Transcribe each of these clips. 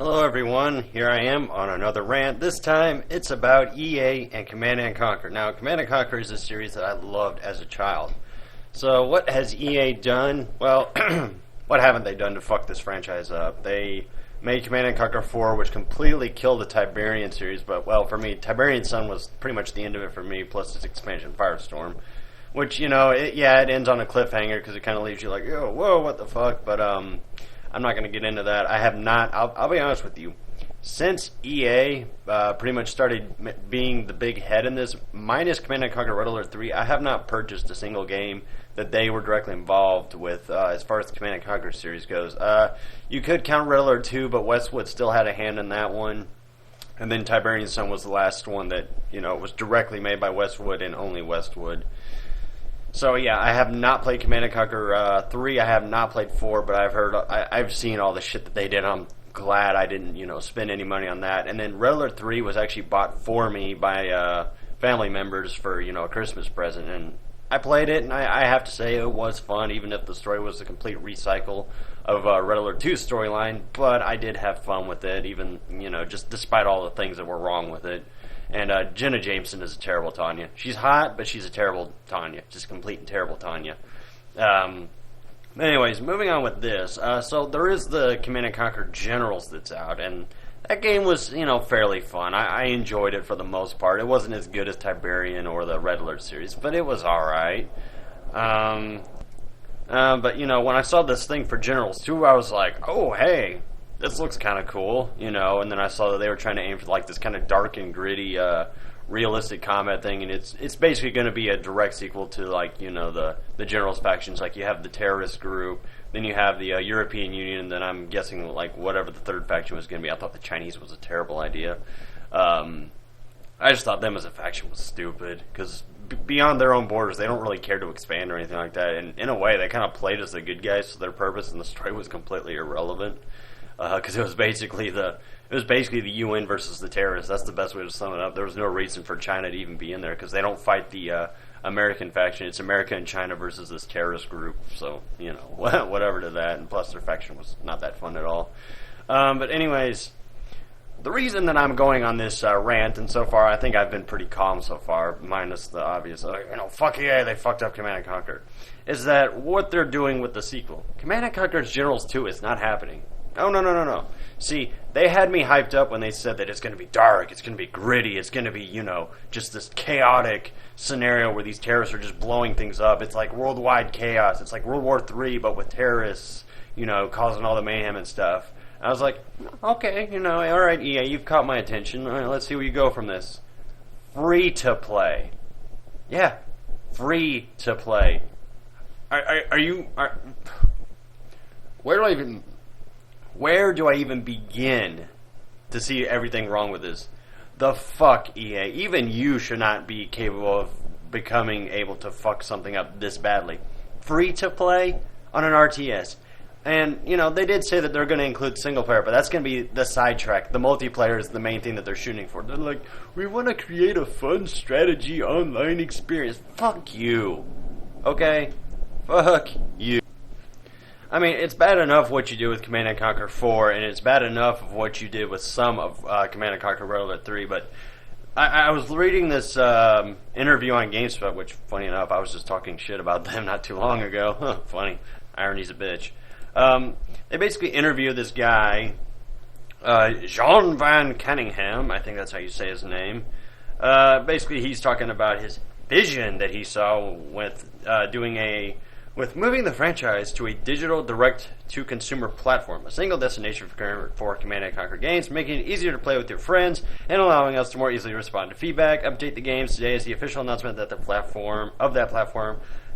Hello everyone, here I am on another rant. This time it's about EA and Command & Conquer. Now, Command & Conquer is a series that I loved as a child. So what has EA done? Well, what haven't they done to fuck this franchise up? They made Command & Conquer 4, which completely killed the Tiberian series, but well, for me, Tiberian Sun was pretty much the end of it for me, plus its expansion, Firestorm. Which, it ends on a cliffhanger because it kind of leaves you like, oh, whoa, what the fuck, but I'm not going to get into that. I have not, I'll be honest with you, since EA pretty much started being the big head in this, minus Command & Conquer Red Alert 3, I have not purchased a single game that they were directly involved with as far as the Command & Conquer series goes. You could count Red Alert 2, but Westwood still had a hand in that one. And then Tiberian Sun was the last one that, was directly made by Westwood and only Westwood. So yeah, I have not played Command & Conquer 3. I have not played 4, but I've seen all the shit that they did. I'm glad I didn't, spend any money on that. And then Red Alert 3 was actually bought for me by family members for, a Christmas present. And I played it, and I have to say it was fun, even if the story was a complete recycle of Red Alert 2's storyline. But I did have fun with it, even, just despite all the things that were wrong with it. And Jenna Jameson is a terrible Tanya. She's hot, but she's a terrible Tanya. Just complete and terrible Tanya. Anyways, moving on with this. So there is the Command & Conquer Generals that's out, and that game was, fairly fun. I enjoyed it for the most part. It wasn't as good as Tiberian or the Red Alert series, but it was alright. But, when I saw this thing for Generals 2, I was like, oh, hey, this looks kind of cool, and then I saw that they were trying to aim for like this kind of dark and gritty, realistic combat thing, and it's basically going to be a direct sequel to like the Generals factions. Like you have the terrorist group, then you have the European Union, and then I'm guessing like whatever the third faction was going to be. I thought the Chinese was a terrible idea. I just thought them as a faction was stupid because beyond their own borders, they don't really care to expand or anything like that. And in a way, they kind of played as the good guys for their purpose, and the story was completely irrelevant. Because it was basically the UN versus the terrorists. That's the best way to sum it up. There was no reason for China to even be in there because they don't fight the American faction. It's America and China versus this terrorist group. So whatever to that. And plus, their faction was not that fun at all. But anyways, the reason that I'm going on this rant, and so far I think I've been pretty calm so far, minus the obvious, fuck yeah, they fucked up Command & Conquer, is that what they're doing with the sequel. Command & Conquer's Generals 2 is not happening. Oh, no. See, they had me hyped up when they said that it's going to be dark, it's going to be gritty, it's going to be, just this chaotic scenario where these terrorists are just blowing things up. It's like worldwide chaos. It's like World War III, but with terrorists, causing all the mayhem and stuff. I was like, okay, all right, EA, you've caught my attention. All right, let's see where you go from this. Free to play. Yeah, free to play. Where do I even begin to see everything wrong with this? The fuck, EA. Even you should not be capable of becoming able to fuck something up this badly. Free to play on an RTS. And, they did say that they're going to include single player, but that's going to be the sidetrack. The multiplayer is the main thing that they're shooting for. They're like, we want to create a fun strategy online experience. Fuck you. Okay? Fuck you. I mean, it's bad enough what you do with Command & Conquer 4, and it's bad enough of what you did with some of Command & Conquer Red Alert 3, but I was reading this interview on Gamespot, which, funny enough, I was just talking shit about them not too long ago. Funny. Irony's a bitch. They basically interviewed this guy, Jean Van Cunningham, I think that's how you say his name. Basically, he's talking about his vision that he saw with with moving the franchise to a digital direct-to-consumer platform, a single destination for Command & Conquer games, making it easier to play with your friends, and allowing us to more easily respond to feedback. Update the games today is the official announcement that that platform,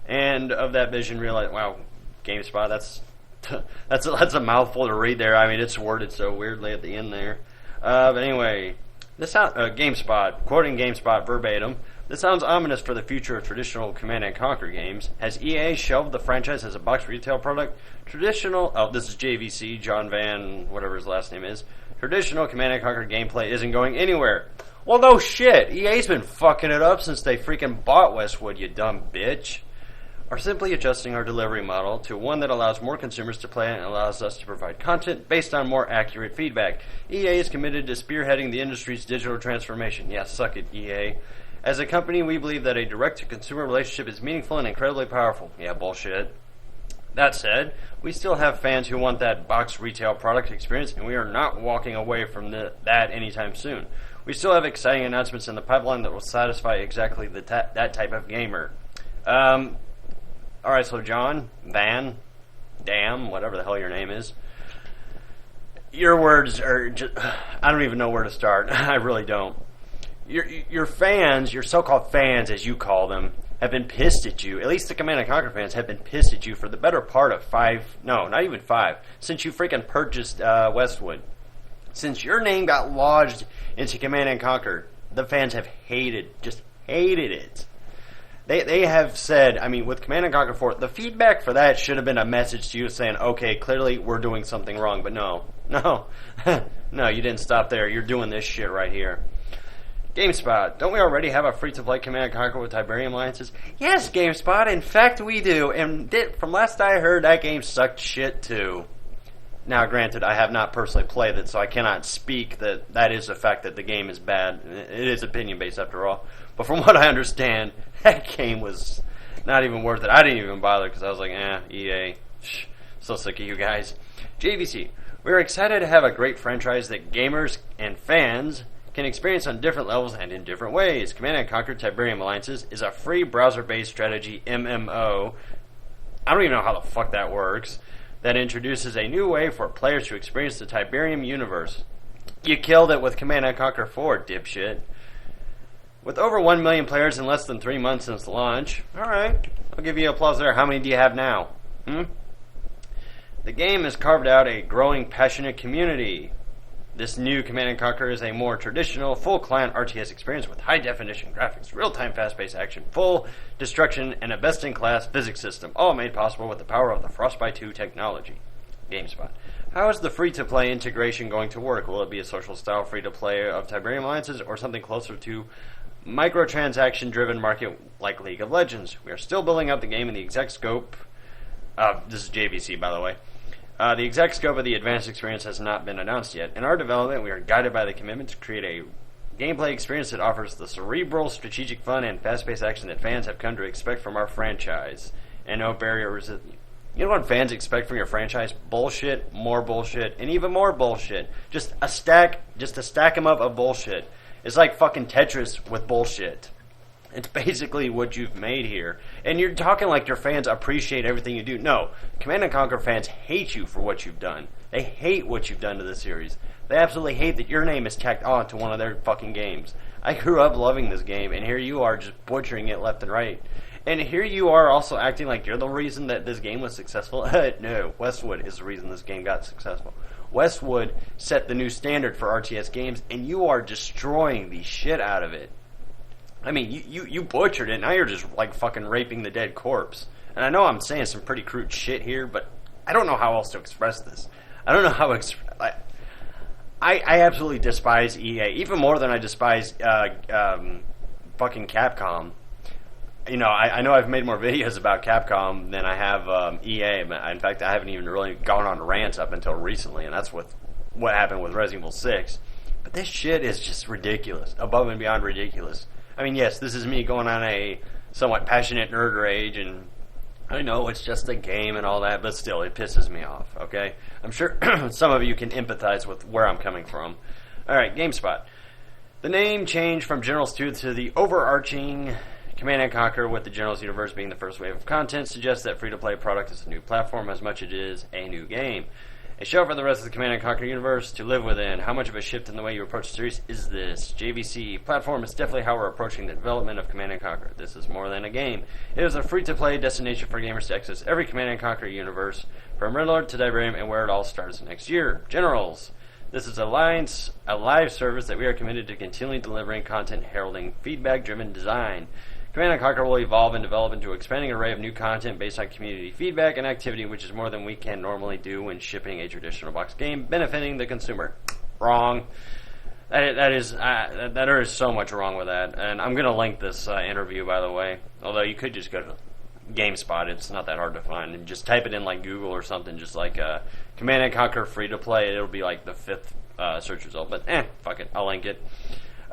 and of that vision, realize, wow, GameSpot, that's a mouthful to read there. I mean, it's worded so weirdly at the end there. But anyway, GameSpot, quoting GameSpot verbatim, this sounds ominous for the future of traditional Command & Conquer games. Has EA shelved the franchise as a box retail product? This is JVC, John Van, whatever his last name is. Traditional Command & Conquer gameplay isn't going anywhere. Well, no shit. EA's been fucking it up since they freaking bought Westwood, you dumb bitch. are simply adjusting our delivery model to one that allows more consumers to play and allows us to provide content based on more accurate feedback. EA is committed to spearheading the industry's digital transformation. Yeah, suck it, EA. As a company, we believe that a direct-to-consumer relationship is meaningful and incredibly powerful. Yeah, bullshit. That said, we still have fans who want that box retail product experience, and we are not walking away from that anytime soon. We still have exciting announcements in the pipeline that will satisfy exactly that type of gamer. Alright, so John, Van, Dam, whatever the hell your name is, your words are just, I don't even know where to start. I really don't. Your fans, your so-called fans, as you call them, have been pissed at you. At least the Command & Conquer fans have been pissed at you for the better part of 5, no, not even 5, since you freaking purchased Westwood. Since your name got lodged into Command & Conquer, the fans have just hated it. They have said, I mean, with Command & Conquer 4, the feedback for that should have been a message to you saying, okay, clearly we're doing something wrong, but no, no, you didn't stop there. You're doing this shit right here. GameSpot, don't we already have a free-to-play Command & Conquer with Tiberium alliances? Yes, GameSpot, in fact we do, and from last I heard, that game sucked shit too. Now, granted, I have not personally played it, so I cannot speak that is the fact that the game is bad. It is opinion-based after all. But from what I understand, that game was not even worth it. I didn't even bother because I was like, EA, so sick of you guys. JVC, we're excited to have a great franchise that gamers and fans can experience on different levels and in different ways. Command & Conquer Tiberium Alliances is a free browser-based strategy MMO. I don't even know how the fuck that works. That introduces a new way for players to experience the Tiberium universe. You killed it with Command & Conquer 4, dipshit. With over 1 million players in less than 3 months since launch, alright, I'll give you applause there. How many do you have now? The game has carved out a growing, passionate community. This new Command & Conquer is a more traditional, full-client RTS experience with high-definition graphics, real-time fast-paced action, full destruction, and a best-in-class physics system, all made possible with the power of the Frostbite 2 technology. GameSpot. How is the free-to-play integration going to work? Will it be a social-style free-to-play of Tiberium Alliances or something closer to microtransaction-driven market like League of Legends? We are still building up the game in the exact scope. This is JVC, by the way. The exact scope of the advanced experience has not been announced yet. In our development, we are guided by the commitment to create a gameplay experience that offers the cerebral, strategic fun, and fast-paced action that fans have come to expect from our franchise. And no barriers. You know what fans expect from your franchise? Bullshit, more bullshit, and even more bullshit. Just a stack them up of bullshit. It's like fucking Tetris with bullshit. It's basically what you've made here. And you're talking like your fans appreciate everything you do. No, Command & Conquer fans hate you for what you've done. They hate what you've done to the series. They absolutely hate that your name is tacked on to one of their fucking games. I grew up loving this game, and here you are just butchering it left and right. And here you are also acting like you're the reason that this game was successful. No, Westwood is the reason this game got successful. Westwood set the new standard for RTS games, and you are destroying the shit out of it. I mean, you butchered it, now you're just like fucking raping the dead corpse. And I know I'm saying some pretty crude shit here, but I don't know how else to express this. I don't know how I absolutely despise EA, even more than I despise fucking Capcom. You know, I know I've made more videos about Capcom than I have EA. In fact, I haven't even really gone on Rant up until recently, and that's what happened with Resident Evil 6. But this shit is just ridiculous, above and beyond ridiculous. I mean, yes, this is me going on a somewhat passionate nerd rage, and I know it's just a game and all that, but still, it pisses me off, okay? I'm sure some of you can empathize with where I'm coming from. Alright, GameSpot. The name changed from Generals 2 to the overarching Command & Conquer, with the Generals universe being the first wave of content, suggests that free-to-play product is a new platform as much as it is a new game. A show for the rest of the Command & Conquer universe to live within. How much of a shift in the way you approach the series is this? JVC. Platform is definitely how we're approaching the development of Command & Conquer. This is more than a game. It is a free-to-play destination for gamers to access every Command & Conquer universe, from Red Alert to Tiberium, and where it all starts next year. Generals. This is a live service that we are committed to continually delivering content heralding feedback-driven design. Command & Conquer will evolve and develop into an expanding array of new content based on community feedback and activity, which is more than we can normally do when shipping a traditional box game, benefiting the consumer. Wrong. There is so much wrong with that, and I'm going to link this interview, by the way, although you could just go to Gamespot. It's not that hard to find. And just type it in like Google or something, just like Command and Conquer free to play. It'll be like the 5th search result. But fuck it, I'll link it.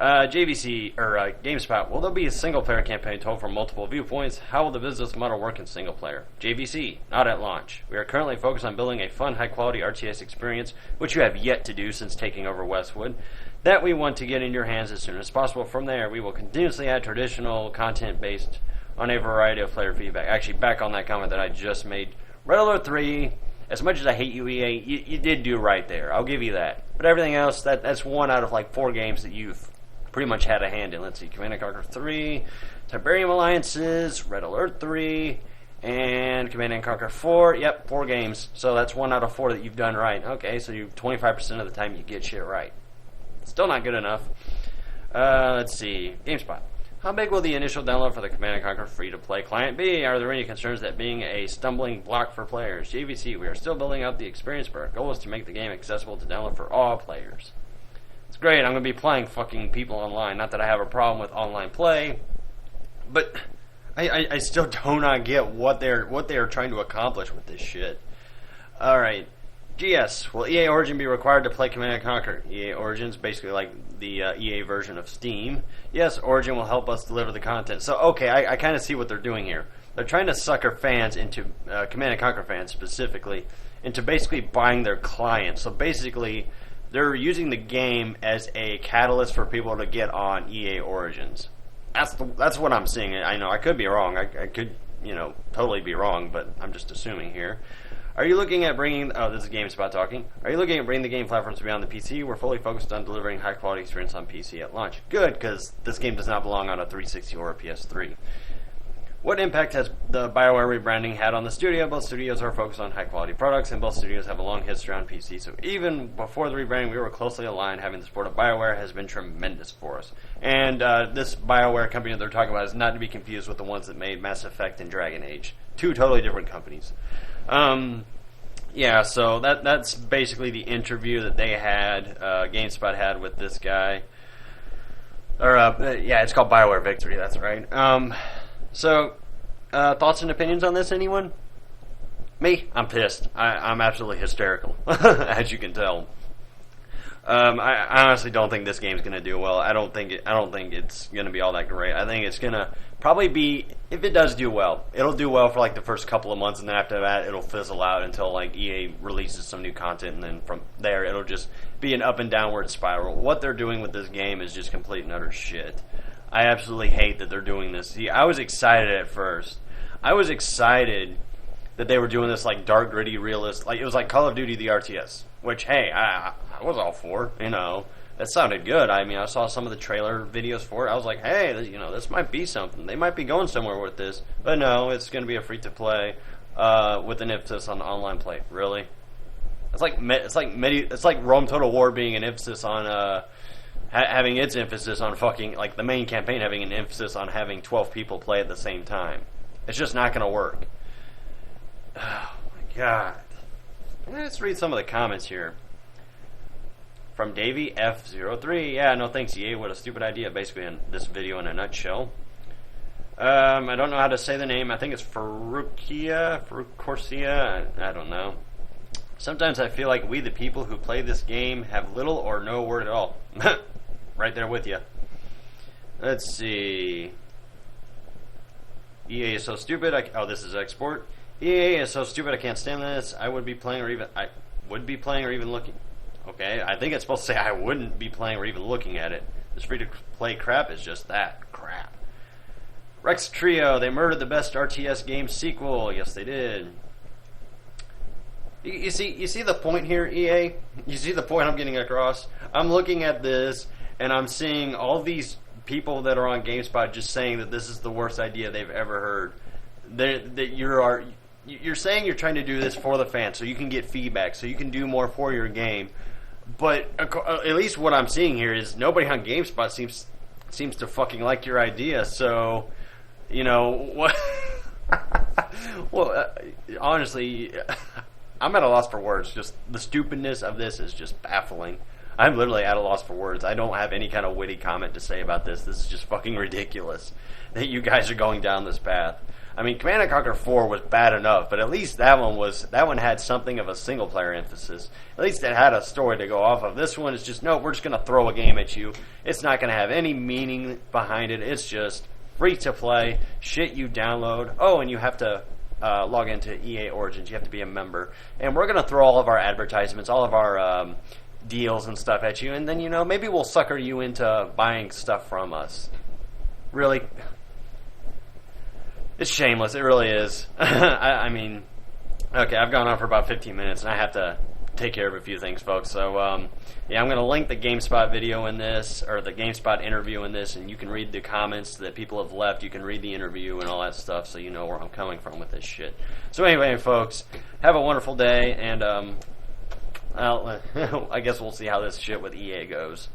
JVC or GameSpot. Will there be a single player campaign told from multiple viewpoints? How will the business model work in single player? JVC. Not at launch. We are currently focused on building a fun, high quality RTS experience, which you have yet to do since taking over Westwood, that we want to get in your hands as soon as possible. From there, we will continuously add traditional content based on a variety of player feedback. Actually, back on that comment that I just made, Red Alert 3, as much as I hate you, EA, you did do right there. I'll give you that. But everything else, that's 1 out of like 4 games that you've pretty much had a hand in. Let's see, Command & Conquer 3, Tiberium Alliances, Red Alert 3, and Command & Conquer 4. Yep, 4 games. So that's 1 out of 4 that you've done right. Okay, so you 25% of the time you get shit right. Still not good enough. Let's see, GameSpot. How big will the initial download for the Command & Conquer free-to-play client be? Are there any concerns that being a stumbling block for players? JVC, we are still building out the experience, but our goal is to make the game accessible to download for all players. It's great. I'm going to be playing fucking people online. Not that I have a problem with online play, but I still do not get what they're trying to accomplish with this shit. All right, GS. Will EA Origin be required to play Command & Conquer? EA Origin's basically like the EA version of Steam. Yes, Origin will help us deliver the content. So okay, I kind of see what they're doing here. They're trying to sucker fans into Command & Conquer fans specifically into basically buying their client. So basically, they're using the game as a catalyst for people to get on EA Origins. That's what I'm seeing. I know I could be wrong. I could, totally be wrong, but I'm just assuming here. Are you looking at bringing... Oh, this is GameSpot talking. Are you looking at bringing the game platforms beyond the PC? We're fully focused on delivering high-quality experience on PC at launch. Good, because this game does not belong on a 360 or a PS3. What impact has the BioWare rebranding had on the studio? Both studios are focused on high-quality products, and both studios have a long history on PC. So even before the rebranding, we were closely aligned. Having the support of BioWare has been tremendous for us. And this BioWare company that they're talking about is not to be confused with the ones that made Mass Effect and Dragon Age. 2 totally different companies. Yeah, so that's basically the interview that they had, GameSpot had with this guy. Or, yeah, it's called BioWare Victory, that's right. So, thoughts and opinions on this, anyone? Me? I'm pissed. I'm absolutely hysterical, as you can tell. I honestly don't think this game's going to do well. I don't think it's going to be all that great. I think it's going to probably be, if it does do well, it'll do well for like the first couple of months, and then after that, it'll fizzle out until like EA releases some new content, and then from there, it'll just be an up and downward spiral. What they're doing with this game is just complete and utter shit. I absolutely hate that they're doing this. See, I was excited at first. I was excited that they were doing this like dark, gritty, realist. Like it was like Call of Duty the RTS, which hey, I was all for. That sounded good. I mean, I saw some of the trailer videos for it. I was like, hey, this might be something. They might be going somewhere with this. But no, it's going to be a free to play with an emphasis on online play. Really, it's like Rome Total War being an emphasis on. Having its emphasis on fucking, like, the main campaign having an emphasis on having 12 people play at the same time. It's just not going to work. Oh, my God. Let's read some of the comments here. From Davey F03. Yeah, no thanks, EA. What a stupid idea. Basically, in this video in a nutshell. I don't know how to say the name. I think it's Farukia. I don't know. Sometimes I feel like we, the people who play this game, have little or no word at all. Right there with you. Let's see. EA is so stupid. This is export. EA is so stupid. I can't stand this. I would be playing or even looking. Okay, I think it's supposed to say I wouldn't be playing or even looking at it. This free-to-play crap is just that crap. Rex Trio. They murdered the best RTS game sequel. Yes, they did. You see the point here, EA? You see the point I'm getting across? I'm looking at this, and I'm seeing all these people that are on GameSpot just saying that this is the worst idea they've ever heard. That you're saying you're trying to do this for the fans, so you can get feedback, so you can do more for your game. But at least what I'm seeing here is nobody on GameSpot seems to fucking like your idea. So, what? Well, honestly. I'm at a loss for words. Just the stupidness of this is just baffling. I'm literally at a loss for words. I don't have any kind of witty comment to say about this. This is just fucking ridiculous that you guys are going down this path. I mean, Command and Conquer 4 was bad enough, but at least that one had something of a single player emphasis. At least it had a story to go off of. This one is just, no, we're just going to throw a game at you. It's not going to have any meaning behind it. It's just free to play, shit you download. Oh, and you have to log into EA Origins. You have to be a member. And we're going to throw all of our advertisements, all of our deals and stuff at you, and then, maybe we'll sucker you into buying stuff from us. Really? It's shameless. It really is. I mean, okay, I've gone on for about 15 minutes, and I have to take care of a few things, folks. So, yeah, I'm going to link the GameSpot video in this, or the GameSpot interview in this, and you can read the comments that people have left. You can read the interview and all that stuff, so you know where I'm coming from with this shit. So anyway, folks, have a wonderful day, and I guess we'll see how this shit with EA goes.